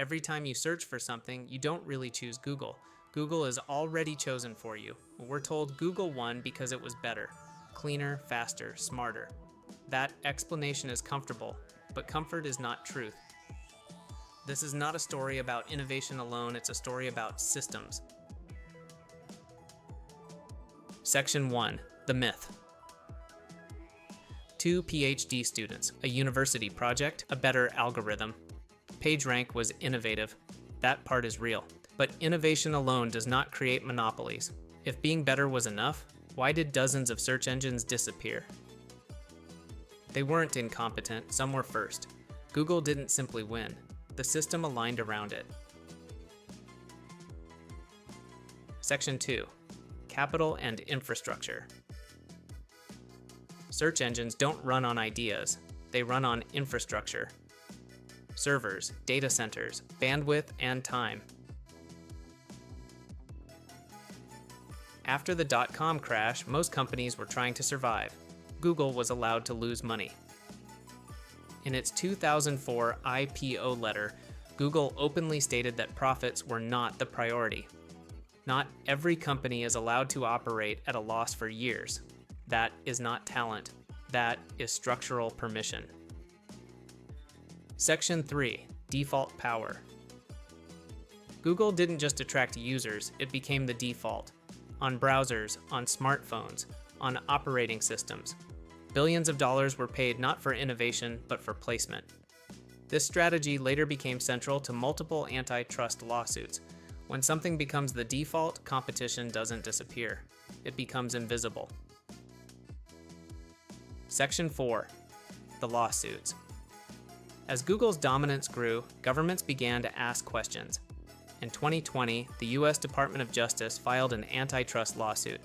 Every time you search for something, you don't really choose Google. Google is already chosen for you. We're told Google won because it was better, cleaner, faster, smarter. That explanation is comfortable, but comfort is not truth. This is not a story about innovation alone, it's a story about systems. Section 1. The Myth. Two PhD students, a university project, a better algorithm. PageRank was innovative. That part is real. But innovation alone does not create monopolies. If being better was enough, why did dozens of search engines disappear? They weren't incompetent, some were first. Google didn't simply win. The system aligned around it. Section 2. Capital and infrastructure. Search engines don't run on ideas, they run on infrastructure. Servers, data centers, bandwidth, and time. After the dot-com crash, most companies were trying to survive. Google was allowed to lose money. In its 2004 IPO letter, Google openly stated that profits were not the priority. Not every company is allowed to operate at a loss for years. That is not talent. That is structural permission. Section 3. Default power. Google didn't just attract users, it became the default. On browsers, on smartphones, on operating systems. Billions of dollars were paid not for innovation, but for placement. This strategy later became central to multiple antitrust lawsuits. When something becomes the default, competition doesn't disappear. It becomes invisible. Section 4. The lawsuits. As Google's dominance grew, governments began to ask questions. In 2020, the U.S. Department of Justice filed an antitrust lawsuit,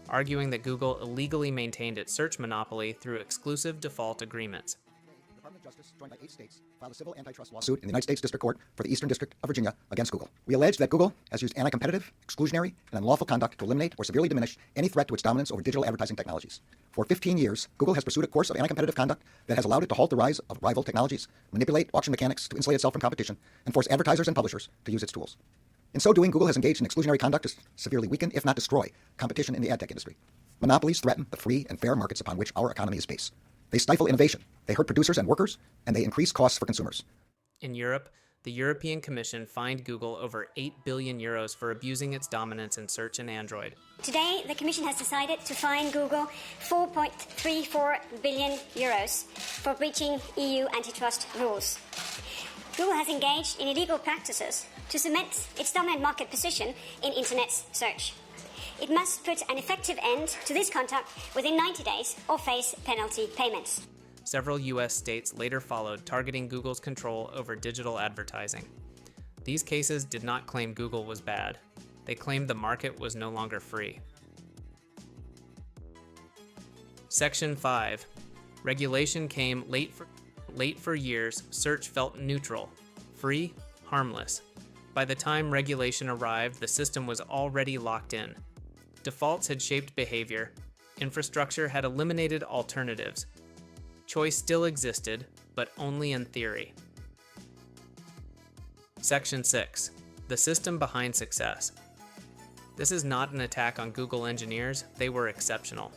arguing that Google illegally maintained its search monopoly through exclusive default agreements. The Department of Justice, joined by 8 states, filed a civil antitrust lawsuit in the United States District Court for the Eastern District of Virginia against Google. We allege that Google has used anti-competitive, exclusionary, and unlawful conduct to eliminate or severely diminish any threat to its dominance over digital advertising technologies. For 15 years, Google has pursued a course of anti-competitive conduct that has allowed it to halt the rise of rival technologies, manipulate auction mechanics to insulate itself from competition, and force advertisers and publishers to use its tools. In so doing, Google has engaged in exclusionary conduct to severely weaken, if not destroy, competition in the ad tech industry. Monopolies threaten the free and fair markets upon which our economy is based. They stifle innovation, they hurt producers and workers, and they increase costs for consumers. In Europe, the European Commission fined Google over 8 billion euros for abusing its dominance in search and Android. Today, the Commission has decided to fine Google 4.34 billion euros for breaching EU antitrust rules. Google has engaged in illegal practices to cement its dominant market position in Internet search. It must put an effective end to this conduct within 90 days or face penalty payments. Several U.S. states later followed, targeting Google's control over digital advertising. These cases did not claim Google was bad. They claimed the market was no longer free. Section 5. Regulation came late for years. Search felt neutral, free, harmless. By the time regulation arrived, the system was already locked in. Defaults had shaped behavior. Infrastructure had eliminated alternatives. Choice still existed, but only in theory. Section 6. The system behind success. This is not an attack on Google engineers, they were exceptional.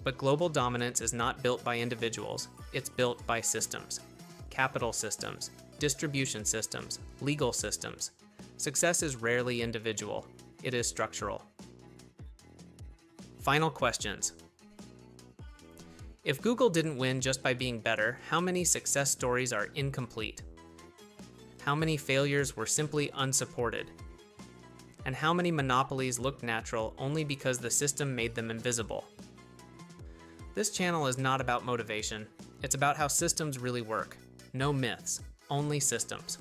But global dominance is not built by individuals, it's built by systems. Capital systems, distribution systems, legal systems. Success is rarely individual, it is structural. Final questions. If Google didn't win just by being better, how many success stories are incomplete? How many failures were simply unsupported? And how many monopolies looked natural only because the system made them invisible? This channel is not about motivation. It's about how systems really work. No myths, only systems.